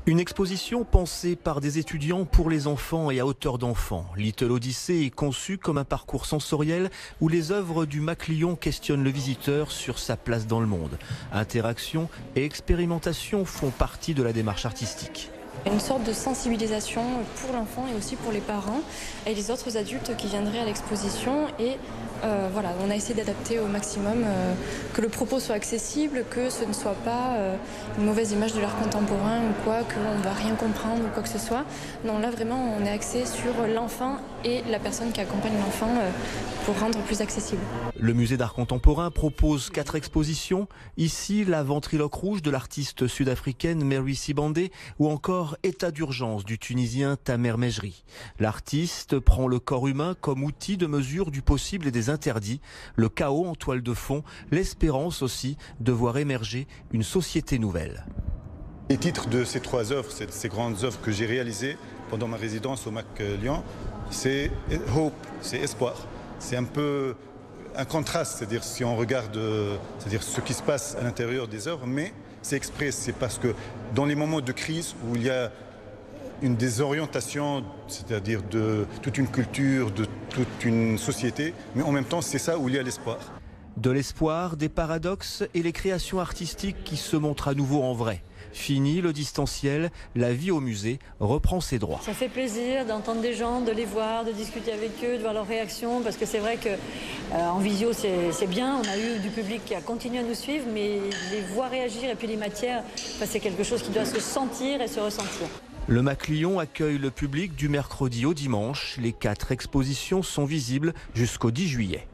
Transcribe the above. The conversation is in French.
Une exposition pensée par des étudiants pour les enfants et à hauteur d'enfants. Little Odyssey est conçue comme un parcours sensoriel où les œuvres du Maclion questionnent le visiteur sur sa place dans le monde. Interaction et expérimentation font partie de la démarche artistique. Une sorte de sensibilisation pour l'enfant et aussi pour les parents et les autres adultes qui viendraient à l'exposition. Et voilà, on a essayé d'adapter au maximum, que le propos soit accessible, que ce ne soit pas une mauvaise image de l'art contemporain ou quoi, qu'on ne va rien comprendre ou quoi que ce soit. Non, là vraiment on est axé sur l'enfant et la personne qui accompagne l'enfant pour rendre plus accessible. Le musée d'art contemporain propose 4 expositions. Ici, la ventriloque rouge de l'artiste sud-africaine Mary Sibandé ou encore État d'urgence du Tunisien Tamer Mejri. L'artiste prend le corps humain comme outil de mesure du possible et des interdits, le chaos en toile de fond, l'espérance aussi de voir émerger une société nouvelle. Les titres de ces 3 œuvres, ces grandes œuvres que j'ai réalisées pendant ma résidence au Maclion, c'est Hope, c'est espoir. C'est un peu un contraste, c'est-à-dire si on regarde ce qui se passe à l'intérieur des œuvres, mais c'est exprès, c'est parce que dans les moments de crise où il y a une désorientation, c'est-à-dire de toute une culture, de toute une société, mais en même temps c'est ça où il y a l'espoir. De l'espoir, des paradoxes et les créations artistiques qui se montrent à nouveau en vrai. Fini le distanciel, la vie au musée reprend ses droits. Ça fait plaisir d'entendre des gens, de les voir, de discuter avec eux, de voir leurs réactions, parce que c'est vrai que en visio c'est bien, on a eu du public qui a continué à nous suivre, mais les voir réagir et puis les matières, c'est quelque chose qui doit se sentir et se ressentir. Le Maclion accueille le public du mercredi au dimanche. Les 4 expositions sont visibles jusqu'au 10 juillet.